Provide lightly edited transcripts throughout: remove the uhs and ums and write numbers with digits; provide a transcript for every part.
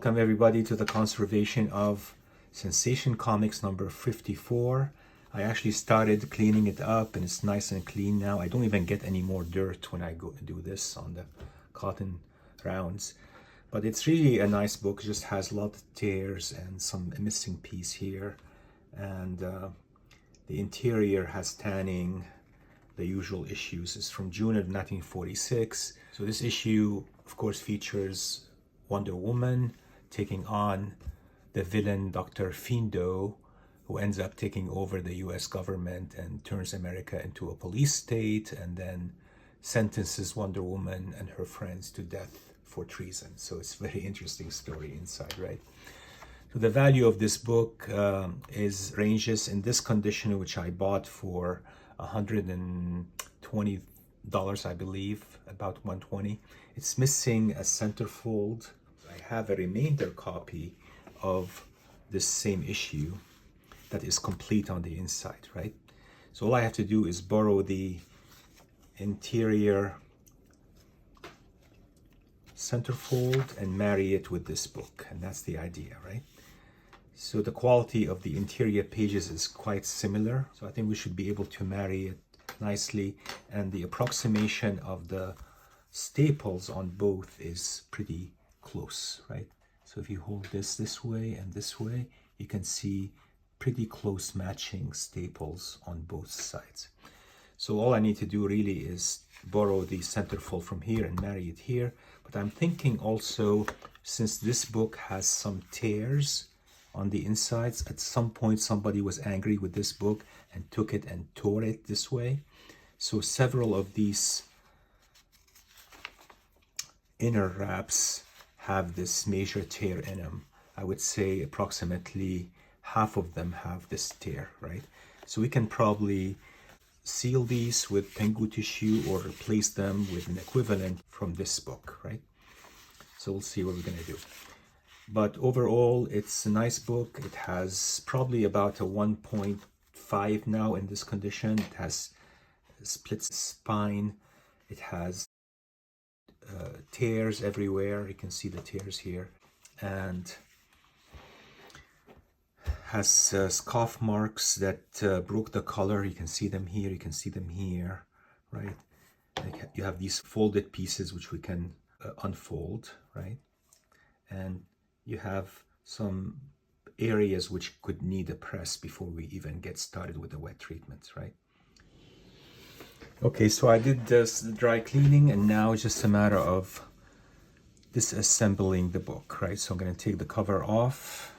Welcome everybody to the conservation of Sensation Comics number 54. I actually started cleaning it up and it's nice and clean now. I don't even get any more dirt when I go to do this on the cotton rounds. But it's really a nice book. It just has a lot of tears and some missing piece here. And the interior has tanning, the usual issues. It's from June of 1946. So this issue, of course, features Wonder Woman taking on the villain Dr. Findo, who ends up taking over the US government and turns America into a police state and then sentences Wonder Woman and her friends to death for treason. So it's a very interesting story inside, right? So the value of this book ranges in this condition, which I bought for $120, I believe, about $120. It's missing a centerfold. I have a remainder copy of this same issue that is complete on the inside, right? So all I have to do is borrow the interior centerfold and marry it with this book, and that's the idea, right? So the quality of the interior pages is quite similar, so I think we should be able to marry it nicely, and the approximation of the staples on both is pretty close, right? So if you hold this way and this way, you can see pretty close matching staples on both sides. So all I need to do really is borrow the centerfold from here and marry it here. But I'm thinking also, since this book has some tears on the insides, at some point somebody was angry with this book and took it and tore it this way. So several of these inner wraps have this major tear in them. I would say approximately half of them have this tear, right? So we can probably seal these with Pengu tissue or replace them with an equivalent from this book, right? So we'll see what we're gonna do. But overall, it's a nice book. It has probably about a 1.5 now in this condition. It has a split spine. It has tears everywhere. You can see the tears here, and has scuff marks that broke the color. You can see them here, you can see them here, right? You have these folded pieces which we can unfold, right? And you have some areas which could need a press before we even get started with the wet treatments, right? Okay, so I did this dry cleaning, and now it's just a matter of disassembling the book, right? So I'm going to take the cover off.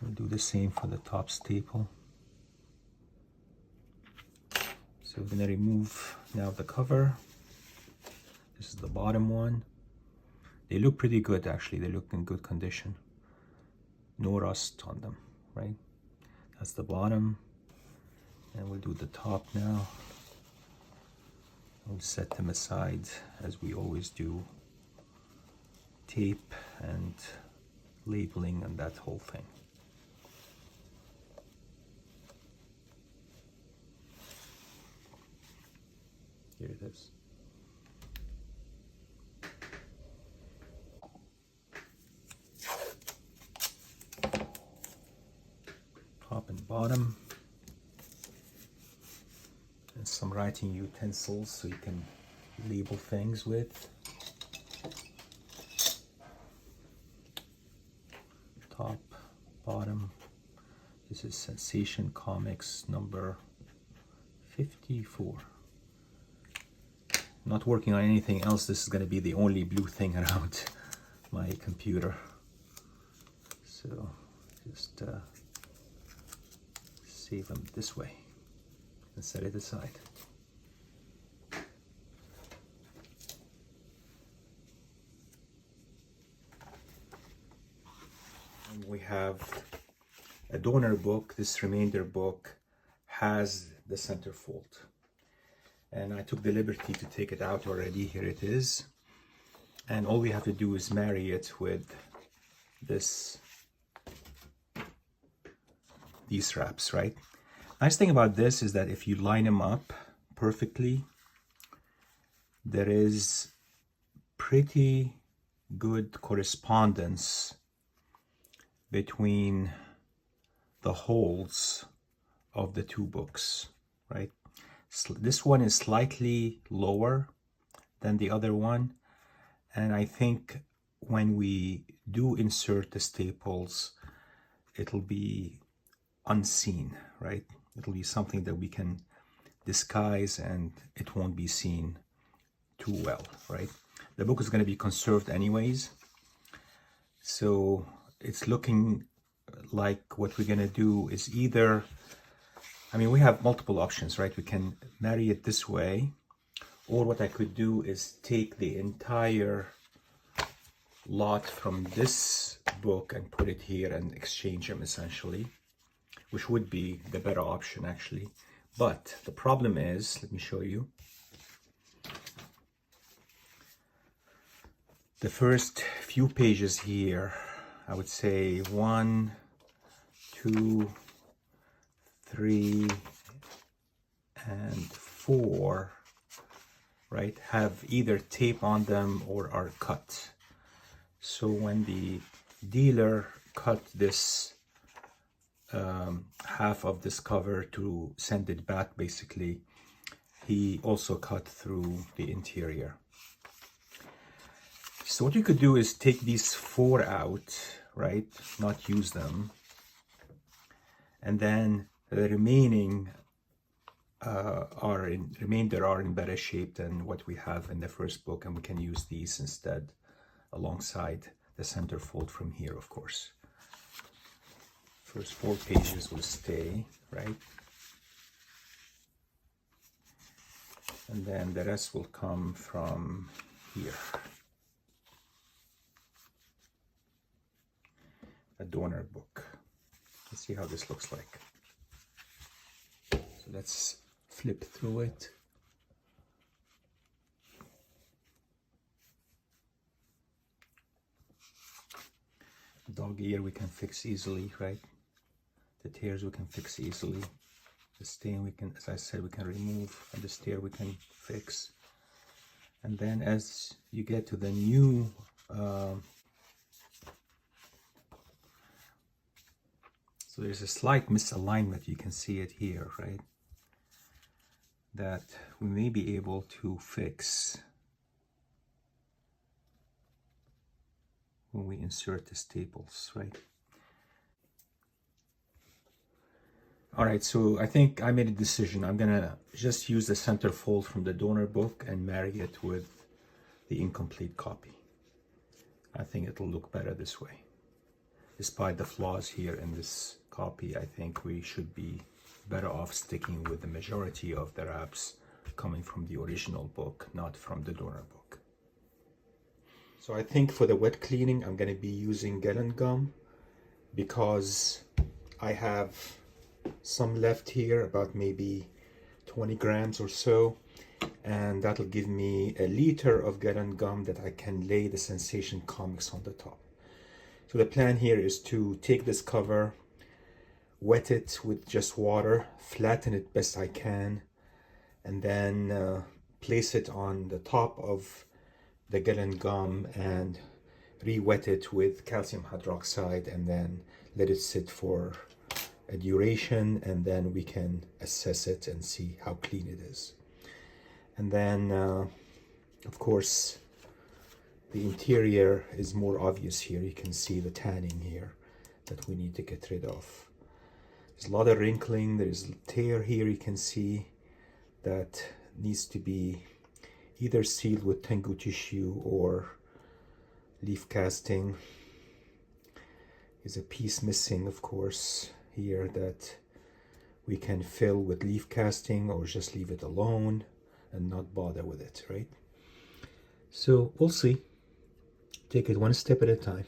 I'll do the same for the top staple. So we're going to remove now the cover. This is the bottom one. They look pretty good, actually. They look in good condition. No rust on them, right? That's the bottom. And we'll do the top now. We'll set them aside as we always do. Tape and labeling and that whole thing. Here it is. Top and bottom. And some writing utensils so you can label things with. Top, bottom. This is Sensation Comics number 54. Not working on anything else. This is going to be the only blue thing around my computer. So just save them this way and set it aside. And we have a donor book. This remainder book has the centerfold. And I took the liberty to take it out already. Here it is. And all we have to do is marry it with these wraps, right? Nice thing about this is that if you line them up perfectly, there is pretty good correspondence between the holes of the two books, right? So this one is slightly lower than the other one, and I think when we do insert the staples, it'll be unseen, right? It'll be something that we can disguise and it won't be seen too well, right? The book is going to be conserved anyways, so it's looking like what we're going to do is either, I mean, we have multiple options, right? We can marry it this way, or what I could do is take the entire lot from this book and put it here and exchange them essentially, which would be the better option actually. But the problem is, let me show you. The first few pages here, I would say 1, 2, 3, and 4, right, have either tape on them or are cut. So when the dealer cut this half of this cover to send it back, basically, he also cut through the interior. So what you could do is take these 4 out, right, not use them, and then the remainder are in better shape than what we have in the first book, and we can use these instead alongside the centerfold from here, of course. First 4 pages will stay, right? And then the rest will come from here. A donor book. Let's see how this looks like. So let's flip through it. Dog ear we can fix easily, right? The tears we can fix easily. The stain we can, as I said, we can remove, and the tear we can fix. And then as you get to the new so there's a slight misalignment, you can see it here, right? That we may be able to fix when we insert the staples, right? All right, so I think I made a decision. I'm gonna just use the centerfold from the donor book and marry it with the incomplete copy. I think it'll look better this way. Despite the flaws here in this copy, I think we should be better off sticking with the majority of the wraps coming from the original book, not from the donor book. So I think for the wet cleaning, I'm going to be using Gelen gum because I have some left here, about maybe 20 grams or so, and that'll give me a liter of Gelen gum that I can lay the Sensation Comics on the top. So the plan here is to take this cover, wet it with just water, flatten it best I can, and then place it on the top of the Gelen gum and re-wet it with calcium hydroxide, and then let it sit for a duration, and then we can assess it and see how clean it is. And then of course the interior is more obvious here. You can see the tanning here that we need to get rid of. There's a lot of wrinkling, there's a tear here you can see that needs to be either sealed with Tengu tissue or leaf casting. There's a piece missing, of course, here that we can fill with leaf casting or just leave it alone and not bother with it, right? So we'll see. Take it one step at a time.